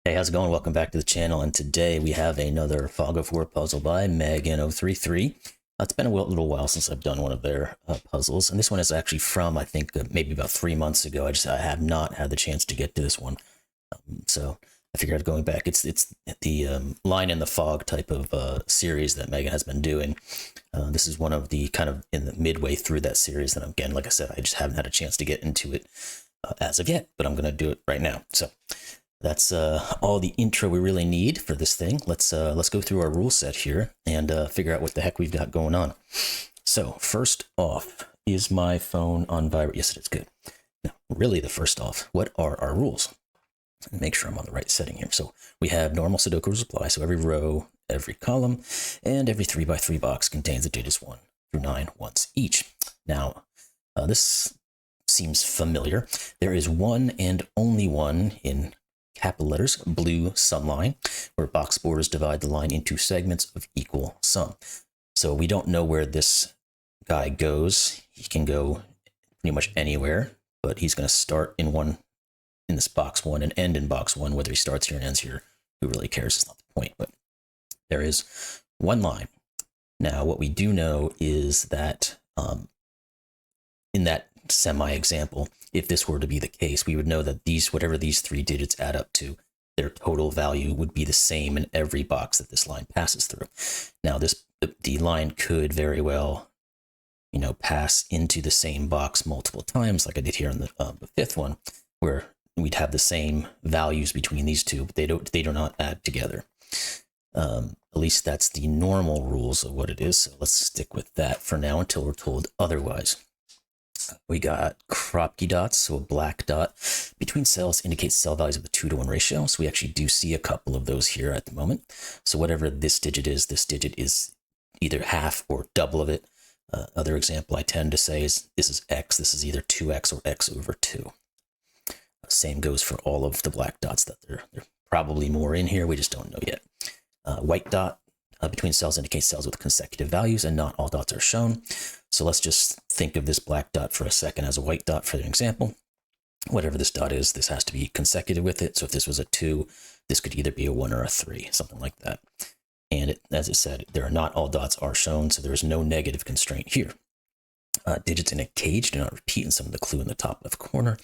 Hey, how's it going? Welcome back to the channel. And today we have another Fog of War puzzle by Megan033. It's been a little while since I've done one of their puzzles, and this one is actually from, I think, maybe about 3 months ago. I have not had the chance to get to this one, so I figured going back. It's the line in the fog type of series that Megan has been doing. This is one of the kind of in the midway through that series, and again, like I said, I just haven't had a chance to get into it as of yet, but I'm going to do it right now. So. That's all the intro we really need for this thing. Let's go through our rule set here and figure out what the heck we've got going on. So first off, is my phone on vibrate? Yes, it is. Good. Now, really, the first off, what are our rules? Make sure I'm on the right setting here. So we have normal Sudoku rules apply. So every row, every column, and every 3x3 box contains the digits 1 through 9 once each. Now, this seems familiar. There is one and only one in capital letters, blue sumline, where box borders divide the line into segments of equal sum. So we don't know where this guy goes. He can go pretty much anywhere, but he's going to start in this box 1 and end in box 1. Whether he starts here and ends here, who really cares? It's not the point, but there is one line. Now, what we do know is that in that semi-example, if this were to be the case, we would know that whatever these 3 digits add up to, their total value would be the same in every box that this line passes through. Now, the line could very well, pass into the same box multiple times, like I did here in the 5th one, where we'd have the same values between these two, but they do not add together. At least that's the normal rules of what it is. So let's stick with that for now until we're told otherwise. We got Kropki Dots, so a black dot between cells indicates cell values of a 2-to-1 ratio. So we actually do see a couple of those here at the moment. So whatever this digit is either half or double of it. Other example I tend to say is this is x. This is either 2x or x over 2. Same goes for all of the black dots. That there are probably more in here. We just don't know yet. White dot between cells indicates cells with consecutive values, and not all dots are shown. So let's just think of this black dot for a second as a white dot for an example. Whatever this dot is, this has to be consecutive with it. So if this was a 2, this could either be a 1 or a 3, something like that. And as it said, not all dots are shown, so there is no negative constraint here. Digits in a cage do not repeat in some of the clue in the top left corner,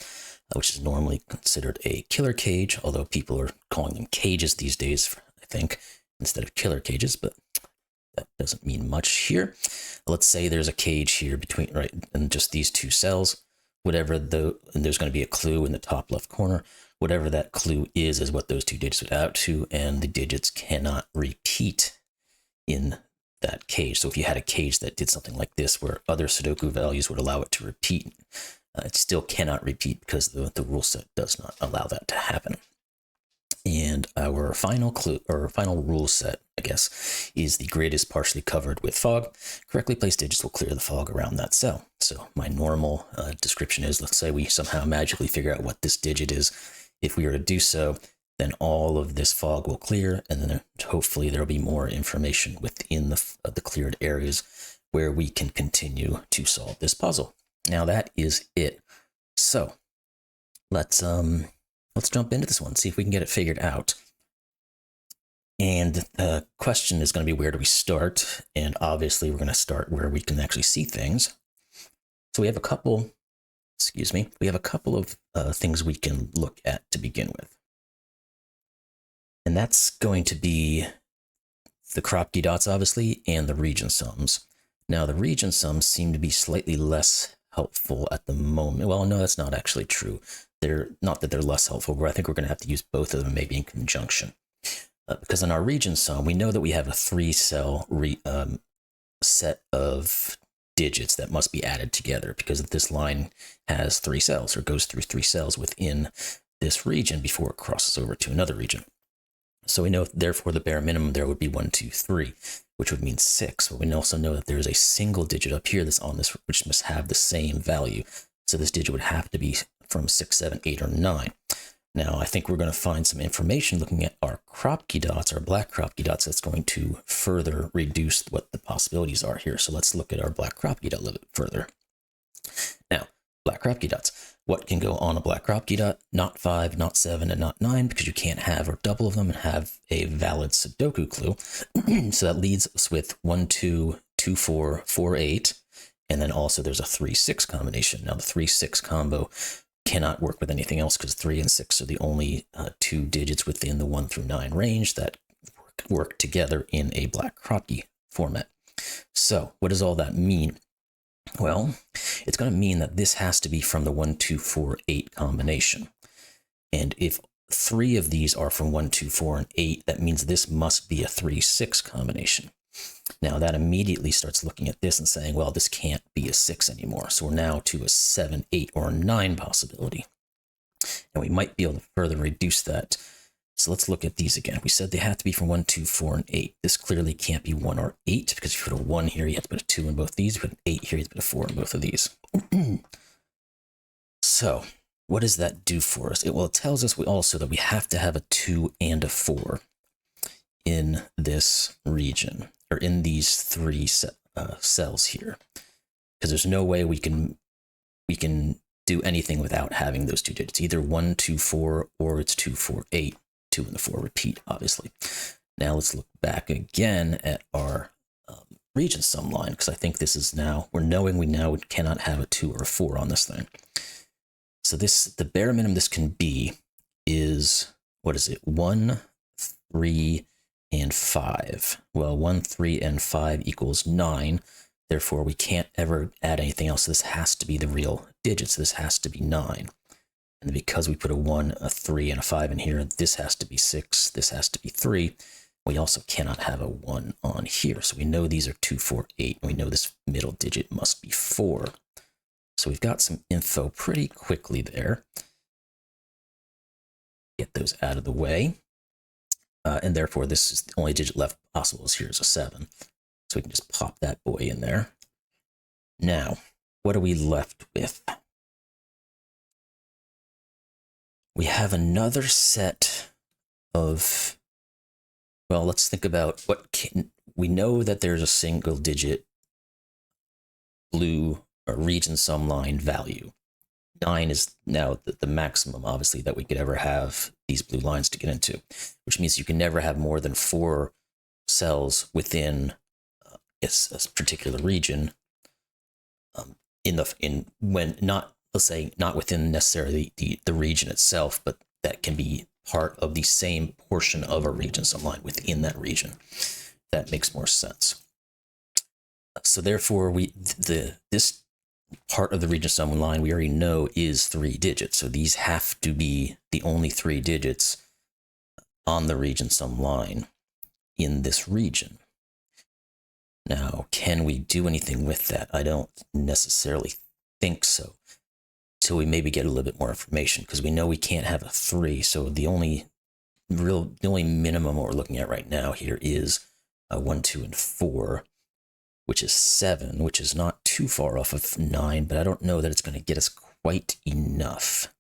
which is normally considered a killer cage, although people are calling them cages these days, I think, instead of killer cages, but that doesn't mean much here. Let's say there's a cage here and just these 2 cells. And there's going to be a clue in the top left corner. Whatever that clue is what those 2 digits would add up to, and the digits cannot repeat in that cage. So if you had a cage that did something like this, where other Sudoku values would allow it to repeat, it still cannot repeat because the rule set does not allow that to happen. And our final clue, or final rule set, I guess, is the grid is partially covered with fog. Correctly placed digits will clear the fog around that cell. So my normal description is, let's say we somehow magically figure out what this digit is. If we were to do so, then all of this fog will clear, and then hopefully there will be more information within the cleared areas where we can continue to solve this puzzle. Now that is it. So let's jump into this one, see if we can get it figured out. And the question is going to be, where do we start? And obviously we're going to start where we can actually see things. So we have a couple of things we can look at to begin with. And that's going to be the Kropki dots, obviously, and the region sums. Now the region sums seem to be slightly less helpful at the moment. Well, no, that's not actually true. They're not that they're less helpful, but I think we're going to have to use both of them maybe in conjunction. Because in our region sum, we know that we have a 3-cell set of digits that must be added together, because this line has 3 cells, or goes through 3 cells within this region before it crosses over to another region. So we know, therefore, the bare minimum there would be 1, 2, 3, which would mean 6. But we also know that there is a single digit up here that's on this, which must have the same value. So this digit would have to be from 6, 7, 8, or 9. Now, I think we're going to find some information looking at our Kropki dots, our black Kropki dots, that's going to further reduce what the possibilities are here. So let's look at our black Kropki dot a little bit further. Now, black Kropki dots. what can go on a black Kropki dot, not 5, not 7, and not 9, because you can't have or double of them and have a valid Sudoku clue. So that leaves us with 1, 2, 2, 4, 4, 8, and then also there's a 3, 6 combination. Now the 3, 6 combo cannot work with anything else because 3 and 6 are the only two digits within the 1 through 9 range that work together in a black Kropki format. So what does all that mean? Well, it's going to mean that this has to be from the 1, 2, 4, 8 combination. And if 3 of these are from 1, 2, 4, and 8, that means this must be a 3, 6 combination. Now that immediately starts looking at this and saying, well, this can't be a 6 anymore. So we're now to a 7, 8, or 9 possibility. And we might be able to further reduce that. So let's look at these again. We said they have to be from 1, 2, 4, and 8. This clearly can't be 1 or 8, because if you put a 1 here, you have to put a 2 in both these. You put an 8 here, you have to put a 4 in both of these. So what does that do for us? It tells us also that we have to have a 2 and a 4 in this region, or in these 3 cells here, because there's no way we can do anything without having those 2 digits, either 1, 2, 4, or it's 2, 4, 8. 2 and the 4 repeat, obviously. Now let's look back again at our region sum line, because I think this is now, we're knowing we now cannot have a 2 or a 4 on this thing. So the bare minimum this can be is, what is it, 1, 3, and 5. Well, 1, 3, and 5 equals 9. Therefore, we can't ever add anything else. So this has to be the real digits. This has to be 9. And because we put a 1, a 3, and a 5 in here, this has to be 6, this has to be 3. We also cannot have a 1 on here. So we know these are 2, 4, 8, and we know this middle digit must be 4. So we've got some info pretty quickly there. Get those out of the way. And therefore, this is the only digit left possible is here is a 7. So we can just pop that boy in there. Now, what are we left with? We have another set of, well, let's think about we know that there's a single digit blue or region sum line value. 9 is now the maximum, obviously, that we could ever have these blue lines to get into, which means you can never have more than 4 cells within a particular region let's say not within necessarily the region itself, but that can be part of the same portion of a region sum line within that region. That makes more sense. So therefore, this part of the region sum line we already know is 3 digits. So these have to be the only 3 digits on the region sum line in this region. Now, can we do anything with that? I don't necessarily think so. So we maybe get a little bit more information, because we know we can't have a 3. So the only minimum we're looking at right now here is a 1, 2, and 4, which is 7, which is not too far off of 9, but I don't know that it's going to get us quite enough.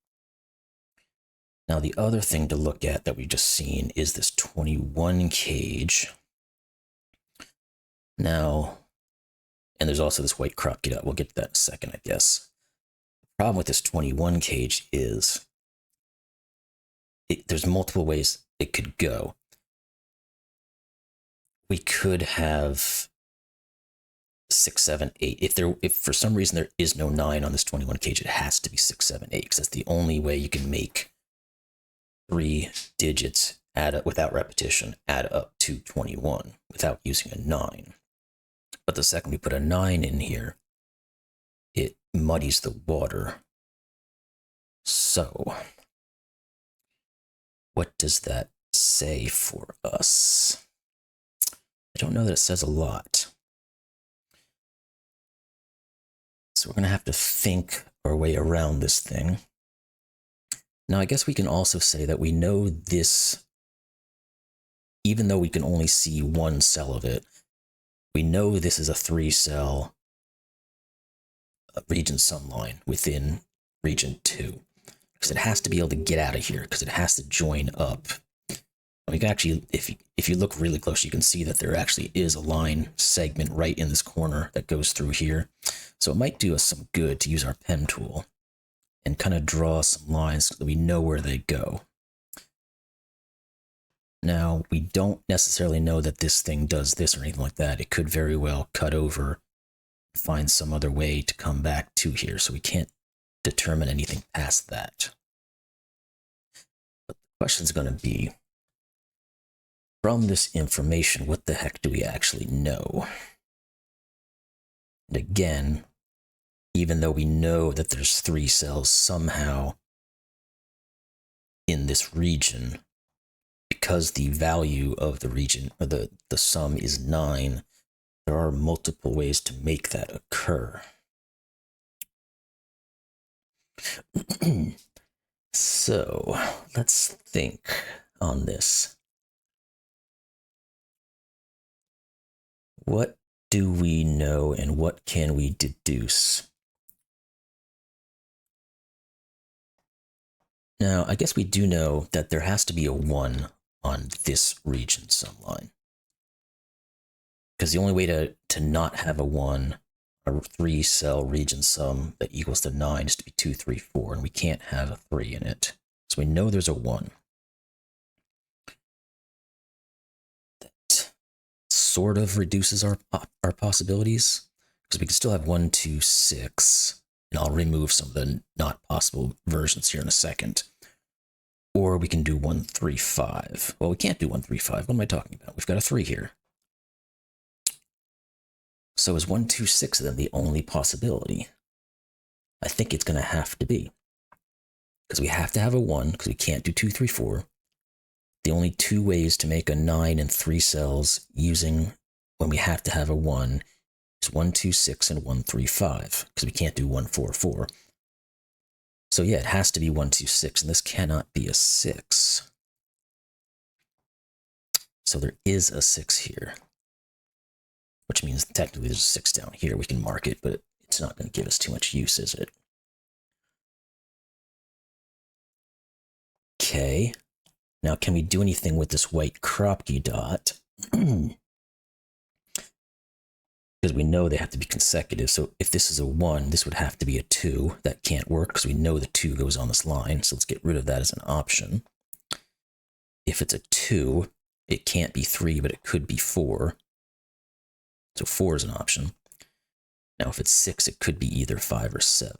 Now, the other thing to look at that we've just seen is this 21 cage. Now, and there's also this white Kropki dot. We'll get to that in a second, I guess. The problem with this 21 cage is there's multiple ways it could go. We could have 6, 7, 8. If for some reason there is no 9 on this 21 cage, it has to be 6, 7, 8, because that's the only way you can make 3 digits add up without repetition, add up to 21 without using a 9. But the second we put a 9 in here, it muddies the water. So, what does that say for us? I don't know that it says a lot. So we're going to have to think our way around this thing. Now, I guess we can also say that we know this, even though we can only see 1 cell of it, we know this is a 3-cell region sum line within region 2, because it has to be able to get out of here, because it has to join up. We can actually, if you look really close, you can see that there actually is a line segment right in this corner that goes through here. So it might do us some good to use our pen tool and kind of draw some lines so that we know where they go. Now, we don't necessarily know that this thing does this or anything like that. It could very well cut over, find some other way to come back to here, so we can't determine anything past that. But the question's going to be, from this information, what the heck do we actually know? And again, even though we know that there's 3 cells somehow in this region, because the value of the region, or the sum is 9, there are multiple ways to make that occur. So, let's think on this. What do we know and what can we deduce? Now, I guess we do know that there has to be a 1 on this region sum line. Because the only way to not have a 1, a 3-cell region sum that equals to 9 is to be 2, 3, 4, and we can't have a 3 in it. So we know there's a 1. That sort of reduces our possibilities, because we can still have 1, 2, 6, and I'll remove some of the not possible versions here in a second. Or we can do 1, 3, 5. Well, we can't do 1, 3, 5. What am I talking about? We've got a 3 here. So is 1, 2, 6 then the only possibility? I think it's going to have to be. Because we have to have a 1, because we can't do 2, 3, 4. The only 2 ways to make a 9 in 3 cells using when we have to have a 1 is 1, 2, 6 and 1, 3, 5, because we can't do 1, 4, 4. So yeah, it has to be 1, 2, 6, and this cannot be a 6. So there is a 6 here, which means technically there's a 6 down here. We can mark it, but it's not going to give us too much use, is it? Okay. Now, can we do anything with this white Kropki dot? Because we know they have to be consecutive. So if this is a 1, this would have to be a 2. That can't work because we know the 2 goes on this line. So let's get rid of that as an option. If it's a 2, it can't be 3, but it could be 4. So 4 is an option. Now, if it's 6, it could be either 5 or 7.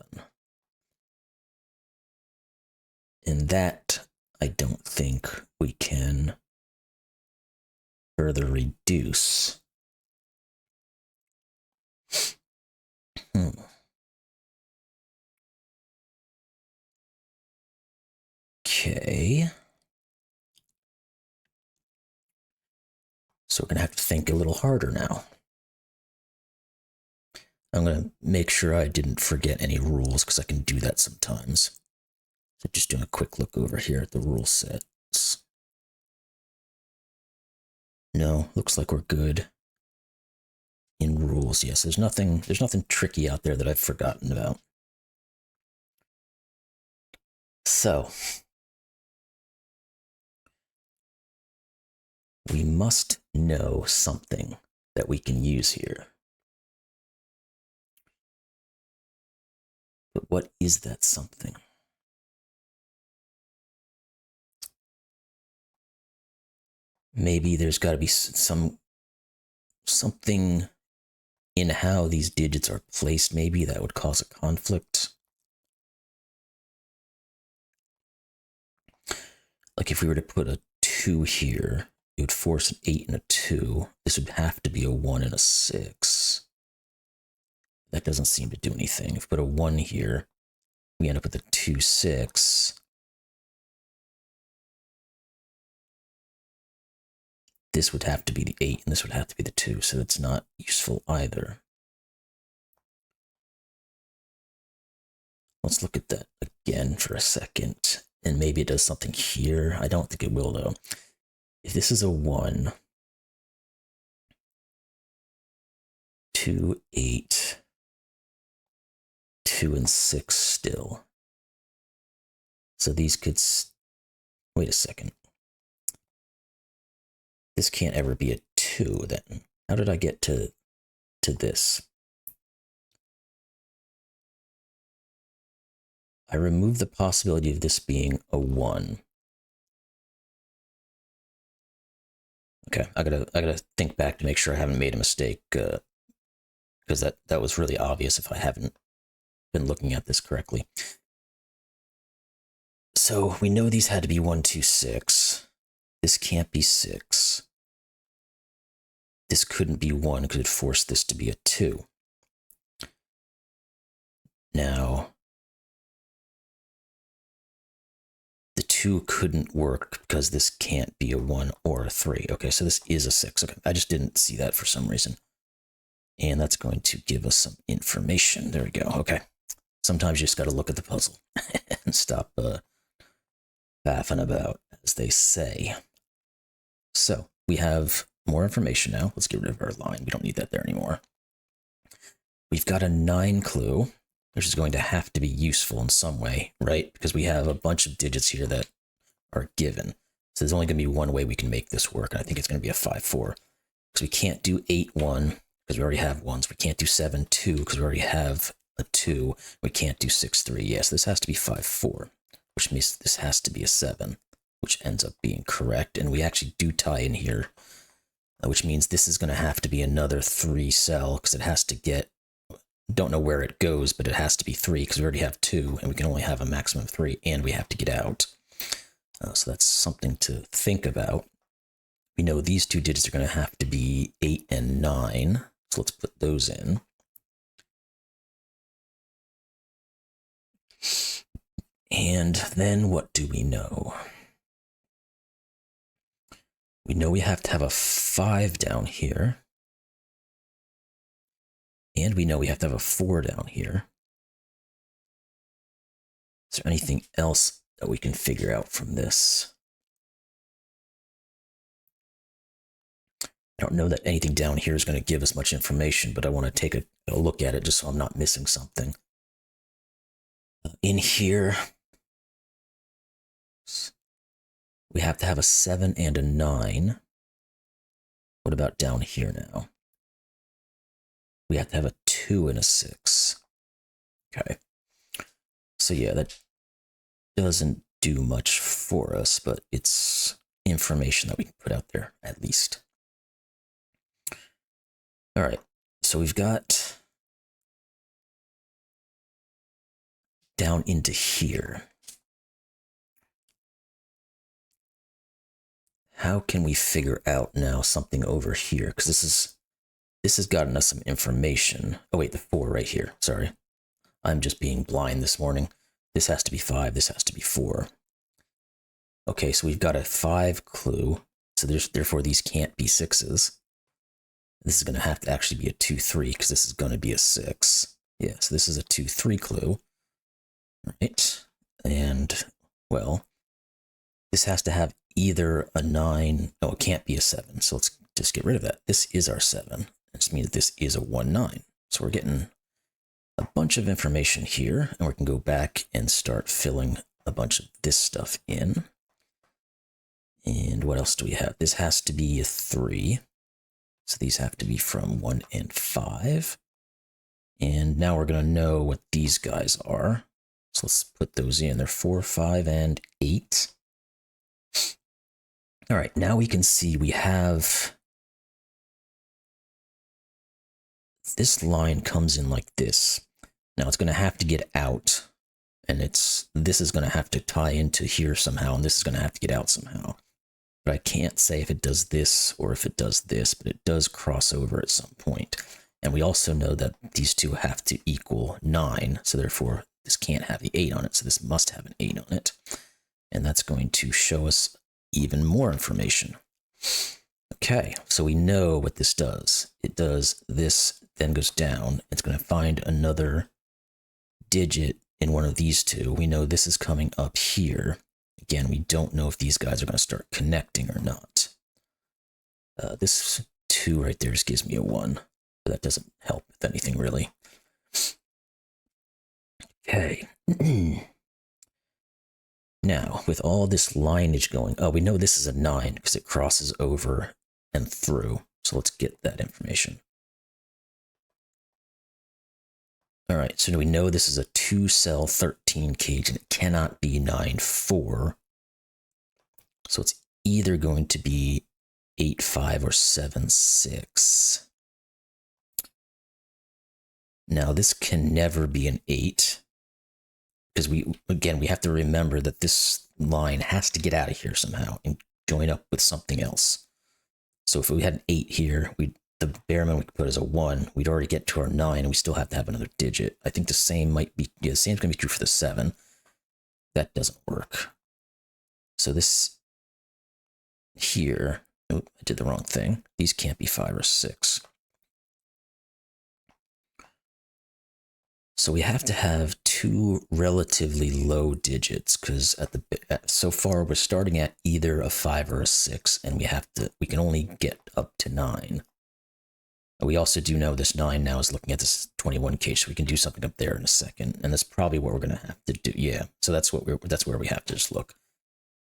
And that, I don't think we can further reduce. Okay. So we're going to have to think a little harder now. I'm going to make sure I didn't forget any rules, because I can do that sometimes. So just doing a quick look over here at the rule sets. No, looks like we're good in rules. Yes, there's nothing tricky out there that I've forgotten about. So we must know something that we can use here. But what is that something? Maybe there's got to be something in how these digits are placed, maybe that would cause a conflict. Like if we were to put a 2 here, it would force an 8 and a 2. This would have to be a 1 and a 6. That doesn't seem to do anything. If we put a 1 here, we end up with a 2, 6. This would have to be the 8, and this would have to be the 2, so that's not useful either. Let's look at that again for a second, and maybe it does something here. I don't think it will, though. If this is a 1, 2, 8, 2, and 6 still. So these could... Wait a second. This can't ever be a 2, then. How did I get to this? I remove the possibility of this being a 1. Okay, I gotta think back to make sure I haven't made a mistake, because that was really obvious if I haven't been looking at this correctly. So we know these had to be 1, 2, 6. This can't be 6. This couldn't be 1 because it forced this to be a 2. Now, the 2 couldn't work because this can't be a 1 or a 3. Okay, so this is a 6. Okay, I just didn't see that for some reason. And that's going to give us some information. There we go. Okay. Sometimes you just got to look at the puzzle and stop faffing about, as they say. So we have more information now. Let's get rid of our line. We don't need that there anymore. We've got a 9 clue, which is going to have to be useful in some way, right? Because we have a bunch of digits here that are given. So there's only going to be one way we can make this work. I think it's going to be a 5, 4. Because we can't do 8, 1, because we already have 1s. We can't do 7, 2, because we already have a 2. We can't do 6, 3. Yes, this has to be 5, 4, which means this has to be a 7, which ends up being correct. And we actually do tie in here, which means this is going to have to be another 3 cell, because it has to get, don't know where it goes, but it has to be 3, because we already have 2, and we can only have a maximum of 3, and we have to get out. So that's something to think about. We know these 2 digits are going to have to be 8 and 9, so let's put those in. And then what do we know? We know we have to have a 5 down here. And we know we have to have a 4 down here. Is there anything else that we can figure out from this? I don't know that anything down here is going to give us much information, but I want to take a look at it just so I'm not missing something. In here, we have to have a 7 and a 9. What about down here now? We have to have a 2 and a 6. Okay. So yeah, that doesn't do much for us, but it's information that we can put out there, at least. All right, so we've got down into here. How can we figure out now something over here? Because this has gotten us some information. Oh wait, the 4 right here, sorry. I'm just being blind this morning. This has to be 5, this has to be 4. Okay, so we've got a 5 clue, so therefore these can't be 6s. This is going to have to actually be a 2, 3, because this is going to be a 6. Yeah, so this is a 2, 3 clue. Right, and, well, this has to have either a 9, no, it can't be a 7, so let's just get rid of that. This is our 7, which means this is a 1, 9. So we're getting a bunch of information here, and we can go back and start filling a bunch of this stuff in. And what else do we have? This has to be a 3. So these have to be from 1 and 5. And now we're going to know what these guys are. So let's put those in. They're 4, 5, and 8. All right, now we can see we have this line comes in like this. Now it's going to have to get out, and this is going to have to tie into here somehow, and this is going to have to get out somehow. But I can't say if it does this or if it does this, but it does cross over at some point. And we also know that these two have to equal 9, so therefore this can't have the 8 on it, so this must have an 8 on it. And that's going to show us even more information. Okay, so we know what this does. It does this, then goes down. It's going to find another digit in one of these two. We know this is coming up here. Again, we don't know if these guys are going to start connecting or not. This 2 right there just gives me a 1, but that doesn't help with anything really. Okay. Now, with all this lineage going, oh, we know this is a 9 because it crosses over and through. So let's get that information. All right, so do we know this is a 2-cell 13 cage and it cannot be 9-4? So it's either going to be 8-5 or 7-6. Now this can never be an 8 because we have to remember that this line has to get out of here somehow and join up with something else. So if we had an 8 here, the bare minimum we could put as a 1. We'd already get to our 9, and we still have to have another digit. I think the same might be, the same's going to be true for the 7. That doesn't work. So this here, oh, I did the wrong thing. These can't be 5 or 6. So we have to have 2 relatively low digits because so far we're starting at either a 5 or a 6, and we can only get up to 9. We also do know this 9 now is looking at this 21 cage, so we can do something up there in a second, and that's probably what we're going to have to do. Yeah, so that's where we have to just look.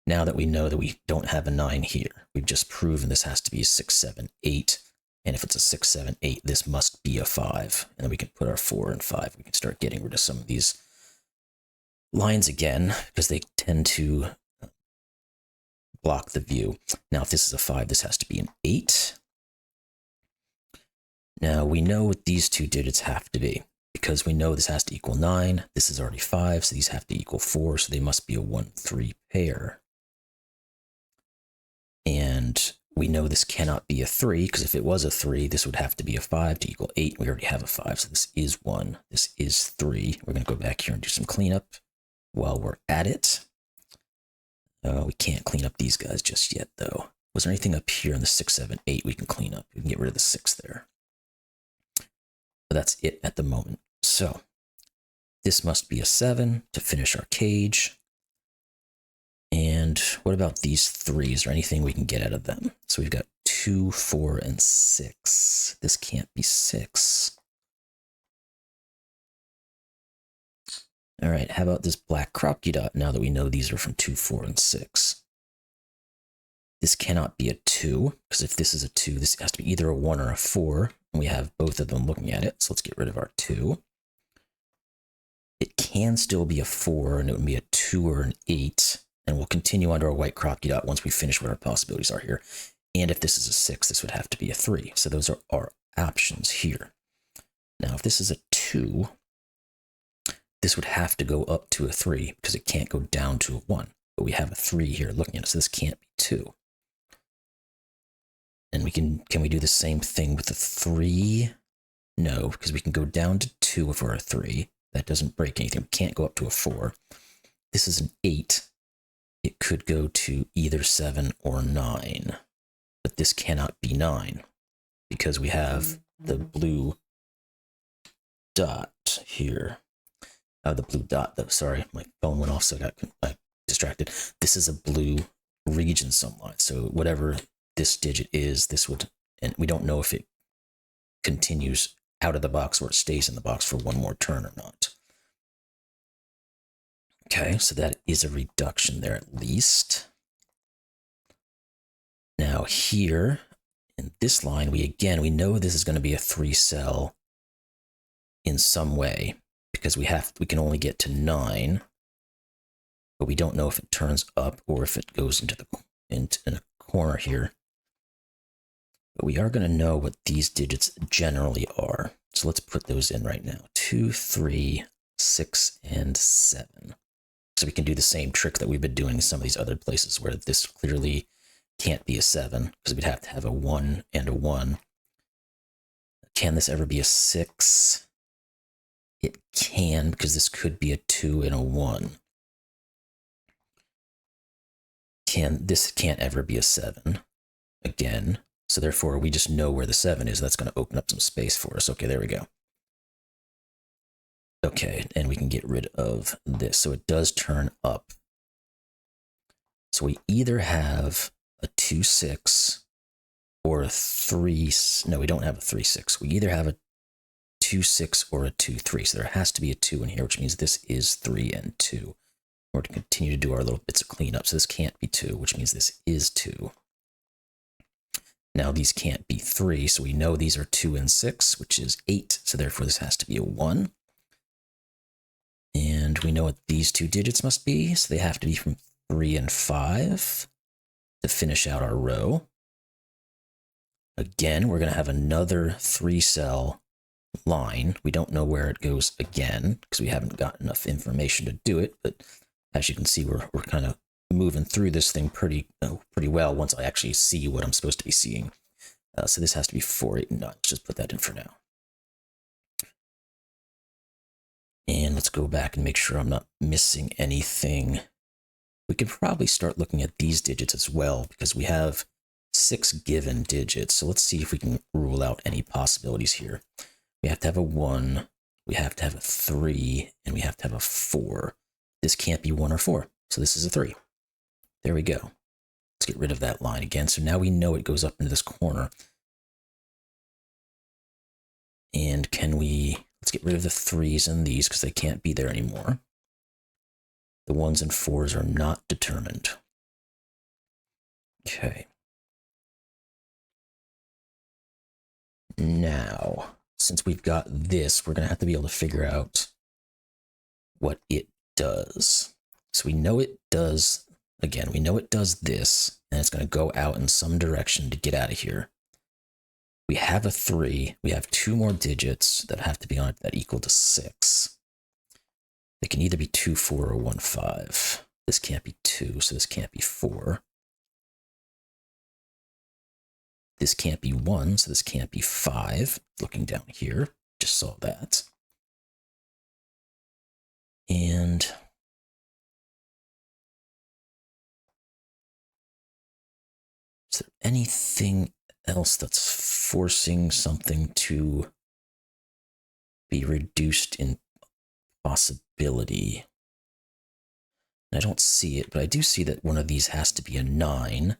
Now that we know that we don't have a 9 here, we've just proven this has to be a 6, 7, 8, and if it's a 6, 7, 8, this must be a 5, and then we can put our 4 and 5. We can start getting rid of some of these lines again, because they tend to block the view. Now, if this is a 5, this has to be an 8. Now, we know what these 2 digits have to be, because we know this has to equal 9. This is already 5, so these have to equal 4, so they must be a 1-3 pair. And we know this cannot be a 3, because if it was a 3, this would have to be a 5 to equal 8. We already have a 5, so this is 1. This is 3. We're going to go back here and do some cleanup while we're at it. We can't clean up these guys just yet, though. Was there anything up here in the 6, 7, 8 we can clean up? We can get rid of the 6 there. But that's it at the moment. So this must be a 7 to finish our cage. And what about these 3? Is there anything we can get out of them? So we've got 2, 4, and 6. This can't be 6. All right, how about this black Kropki dot now that we know these are from 2, 4, and 6? This cannot be a 2, because if this is a 2, this has to be either a 1 or a 4, and we have both of them looking at it, so let's get rid of our 2. It can still be a 4, and it would be a 2 or an 8, and we'll continue under our white Kropki dot once we finish what our possibilities are here. And if this is a 6, this would have to be a 3, so those are our options here. Now, if this is a 2, this would have to go up to a 3, because it can't go down to a 1, but we have a 3 here looking at it, so this can't be 2. And can we do the same thing with the 3? No, because we can go down to 2 if we're a 3. That doesn't break anything. We can't go up to a 4. This is an 8. It could go to either 7 or 9. But this cannot be 9, because we have the blue dot here. The blue dot, though. Sorry, my phone went off, so I got distracted. This is a blue region sumline. So whatever this digit is, this would, and we don't know if it continues out of the box or it stays in the box for one more turn or not. Okay, so that is a reduction there at least. Now here, in this line, we know this is going to be a 3-cell in some way, because we can only get to 9, but we don't know if it turns up or if it goes into a corner here. But we are going to know what these digits generally are. So let's put those in right now. 2, 3, 6, and 7. So we can do the same trick that we've been doing in some of these other places where this clearly can't be a 7, because we'd have to have a 1 and a 1. Can this ever be a 6? It can, because this could be a 2 and a 1. This can't ever be a 7 again. So therefore, we just know where the 7 is. That's going to open up some space for us. Okay, there we go. Okay, and we can get rid of this. So it does turn up. So we either have a 2-6 or a 3. No, we don't have a 3-6. We either have a 2-6 or a 2-3. So there has to be a 2 in here, which means this is 3 and 2. We're to continue to do our little bits of cleanup. So this can't be 2, which means this is 2. Now these can't be 3, so we know these are 2 and 6, which is 8. So therefore this has to be a 1. And we know what these two digits must be, so they have to be from 3 and 5 to finish out our row. Again, we're going to have another 3-cell line. We don't know where it goes again because we haven't got enough information to do it, but as you can see, we're kind of moving through this thing pretty well once I actually see what I'm supposed to be seeing. So this has to be 4, 8, and 9. Let's just put that in for now. And let's go back and make sure I'm not missing anything. We could probably start looking at these digits as well because we have 6 given digits. So let's see if we can rule out any possibilities here. We have to have a 1, we have to have a 3, and we have to have a 4. This can't be 1 or 4, so this is a 3. There we go. Let's get rid of that line again. So now we know it goes up into this corner. And let's get rid of the 3s and these because they can't be there anymore. The 1s and 4s are not determined. Okay. Now, since we've got this, we're going to have to be able to figure out what it does. So we know it does, again, we know it does this, and it's going to go out in some direction to get out of here. We have a 3. We have 2 more digits that have to be on it that equal to 6. They can either be 2, 4, or 1, 5. This can't be 2, so this can't be 4. This can't be 1, so this can't be 5. Looking down here, just saw that. And is there anything else that's forcing something to be reduced in possibility? I don't see it, but I do see that one of these has to be a 9.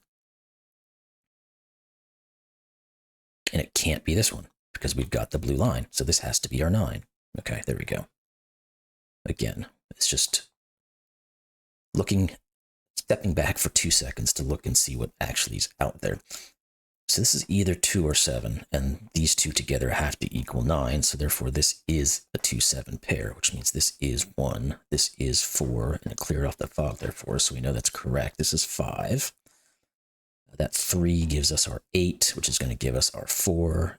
And it can't be this one because we've got the blue line. So this has to be our 9. Okay, there we go. Again, it's just stepping back for 2 seconds to look and see what actually is out there. So this is either 2 or 7, and these two together have to equal 9. So therefore, this is a 2-7 pair, which means this is 1, this is 4, and it cleared off the fog there for us, so we know that's correct. This is 5. That 3 gives us our 8, which is going to give us our 4,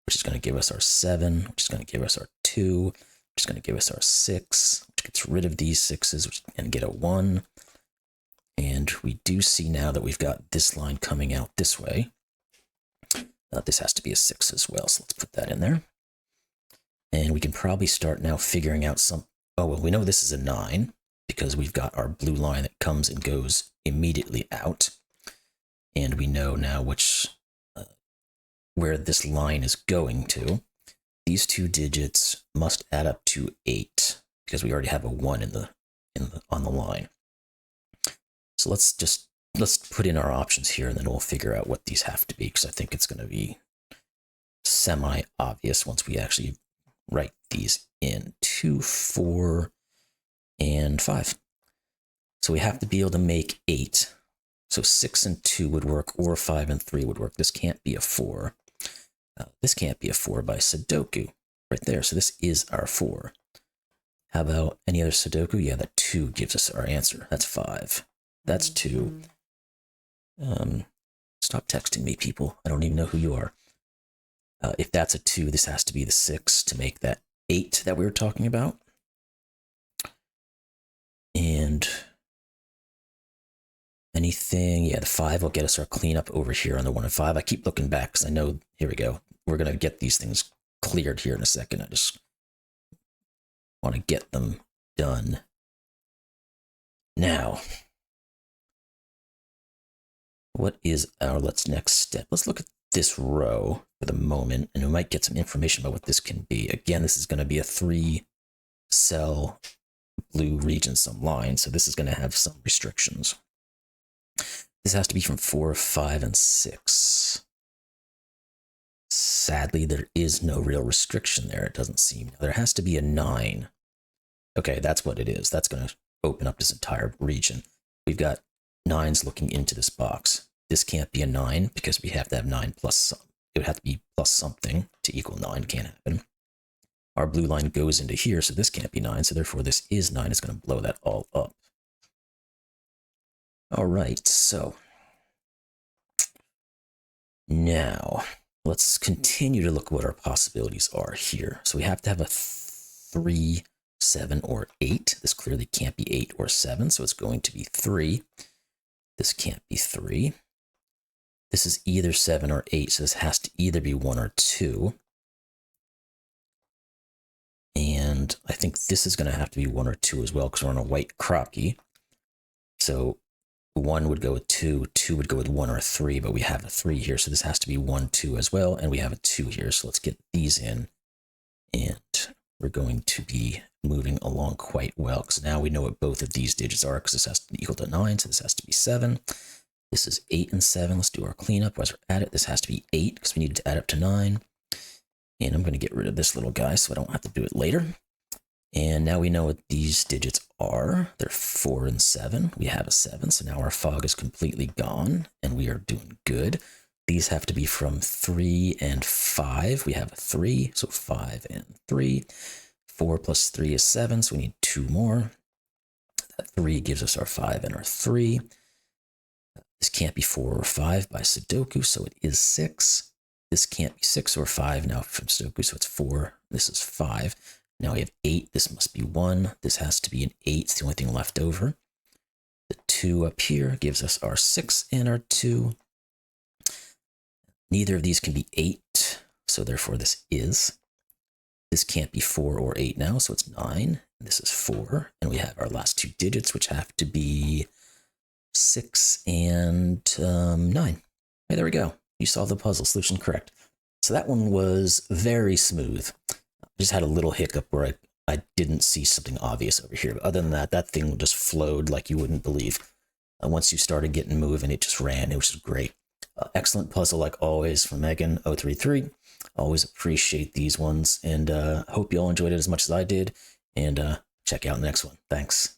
which is going to give us our 7, which is going to give us our 2, which is going to give us our 6, which gets rid of these 6s and get a 1. And we do see now that we've got this line coming out this way. This has to be a 6 as well, so let's put that in there. And we can probably start now figuring out we know this is a 9 because we've got our blue line that comes and goes immediately out. And we know now where this line is going to. These 2 digits must add up to 8 because we already have a 1 on the line. So let's put in our options here, and then we'll figure out what these have to be, because I think it's going to be semi-obvious once we actually write these in. 2, 4, and 5. So we have to be able to make 8. So 6 and 2 would work, or 5 and 3 would work. This can't be a 4. This can't be a 4 by Sudoku right there. So this is our 4. How about any other Sudoku? Yeah, that 2 gives us our answer. That's 5. That's 2. Stop texting me, people. I don't even know who you are. If that's a 2, this has to be the 6 to make that 8 that we were talking about. And anything, yeah, the 5 will get us our cleanup over here on the 1 and 5. I keep looking back because I know, here we go. We're going to get these things cleared here in a second. I just want to get them done. Now, what is our next step? Let's look at this row for the moment, and we might get some information about what this can be. Again, this is going to be a 3-cell blue region sumline, so this is going to have some restrictions. This has to be from 4, 5, and 6. Sadly, there is no real restriction there, it doesn't seem. There has to be a 9. Okay, that's what it is. That's going to open up this entire region. We've got 9s looking into this box. This can't be a 9 because we have to have 9 plus some. It would have to be plus something to equal 9. Can't happen. our blue line goes into here, so this can't be 9, so therefore this is 9. It's going to blow that all up. All right, so now let's continue to look what our possibilities are here. So we have to have a 3, 7, or 8. This clearly can't be 8 or 7, so it's going to be 3. This can't be 3. This is either 7 or 8, so this has to either be 1 or 2. And I think this is going to have to be 1 or 2 as well, because we're on a white Kropki. So 1 would go with 2, 2 would go with 1 or 3, but we have a 3 here, so this has to be 1, 2 as well, and we have a 2 here, so let's get these in, and we're going to be moving along quite well, because now we know what both of these digits are, because this has to be equal to 9, so this has to be 7. This is 8 and 7. Let's do our cleanup as we're at it. This has to be 8, because we need to add up to 9. And I'm going to get rid of this little guy so I don't have to do it later. And now we know what these digits are. They're 4 and 7. We have a 7, so now our fog is completely gone, and we are doing good. These have to be from 3 and 5. We have a 3, so 5 and 3. 4 plus 3 is 7, so we need 2 more. That 3 gives us our 5 and our 3. This can't be 4 or 5 by Sudoku, so it is 6. This can't be 6 or 5 now from Sudoku, so it's 4. This is 5. Now we have 8. This must be 1. This has to be an 8. It's the only thing left over. The 2 up here gives us our 6 and our 2. Neither of these can be 8, so therefore this is. This can't be 4 or 8 now, so it's 9. This is 4. And we have our last 2 digits, which have to be 6 and 9. Hey, there we go. You solved the puzzle. Solution correct. So that one was very smooth. I just had a little hiccup where I didn't see something obvious over here. But other than that, that thing just flowed like you wouldn't believe. Once you started getting moving, it just ran. It was just great. Excellent puzzle, like always, from Megan033. Always appreciate these ones. And hope you all enjoyed it as much as I did. And check out the next one. Thanks.